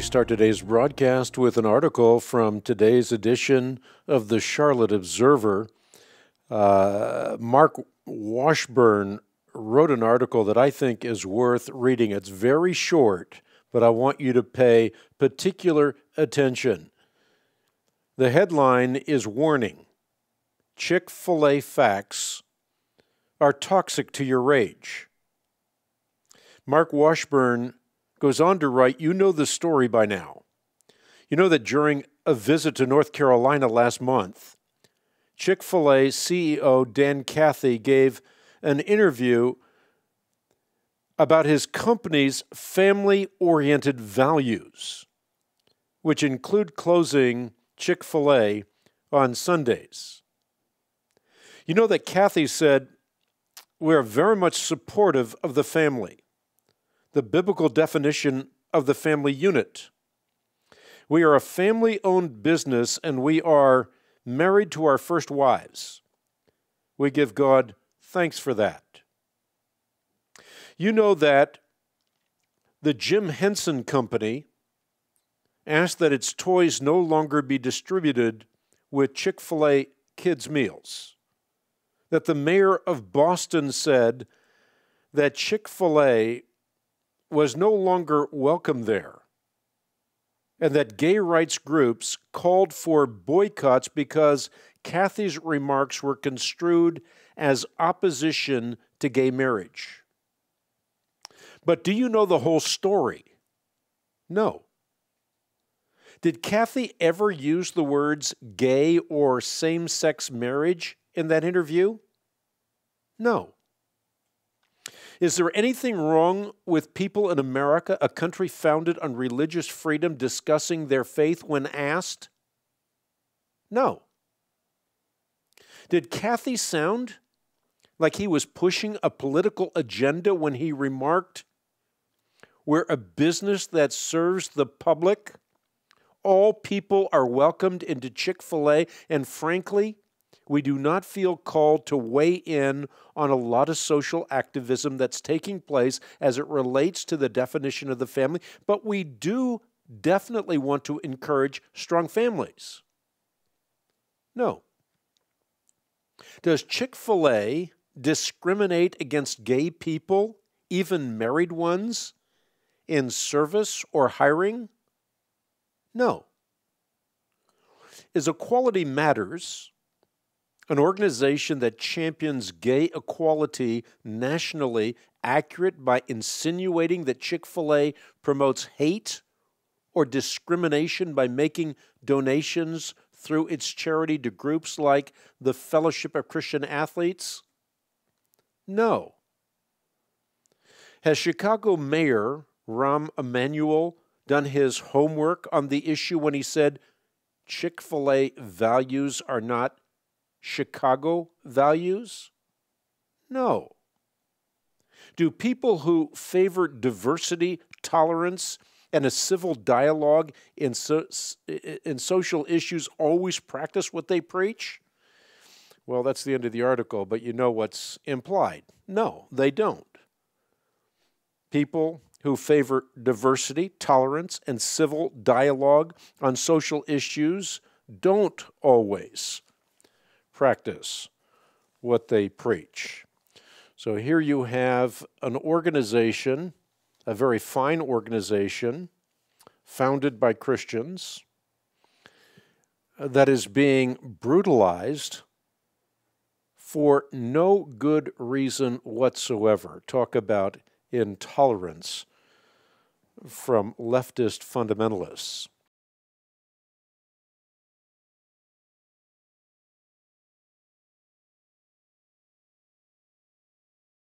start today's broadcast with an article from today's edition of the Charlotte Observer. Mark Washburn wrote an article that I think is worth reading. It's very short, but I want you to pay particular attention. The headline is Warning: Chick-fil-A facts are toxic to your rage. Mark Washburn goes on to write, you know the story by now. You know that during a visit to North Carolina last month, Chick-fil-A CEO Cathy gave an interview about his company's family-oriented values, which include closing Chick-fil-A on Sundays. You know that Cathy said, "We are very much supportive of the family, the biblical definition of the family unit. We are a family-owned business, and we are married to our first wives. We give God thanks for that." You know that the Jim Henson Company asked that its toys no longer be distributed with Chick-fil-A kids' meals, that the mayor of Boston said that Chick-fil-A was no longer welcome there, and that gay rights groups called for boycotts because Cathy's remarks were construed as opposition to gay marriage. But do you know the whole story? No. Did Cathy ever use the words gay or same-sex marriage in that interview? No. Is there anything wrong with people in America, a country founded on religious freedom, discussing their faith when asked? No. Did Cathy sound like he was pushing a political agenda when he remarked, "We're a business that serves the public. All people are welcomed into Chick-fil-A, and frankly, we do not feel called to weigh in on a lot of social activism that's taking place as it relates to the definition of the family, but we do definitely want to encourage strong families"? No. Does Chick-fil-A discriminate against gay people, even married ones, in service or hiring? No. Is Equality Matters an organization that champions gay equality nationally accurate by insinuating that Chick-fil-A promotes hate or discrimination by making donations through its charity to groups like the Fellowship of Christian Athletes? No. Has Chicago Mayor Rahm Emanuel done his homework on the issue when he said Chick-fil-A values are not Chicago values? No. Do people who favor diversity, tolerance, and a civil dialogue in social issues always practice what they preach? Well, that's the end of the article, but you know what's implied. No, they don't. People who favor diversity, tolerance, and civil dialogue on social issues don't always practice what they preach. So here you have an organization, a very fine organization, founded by Christians, that is being brutalized for no good reason whatsoever. Talk about intolerance from leftist fundamentalists.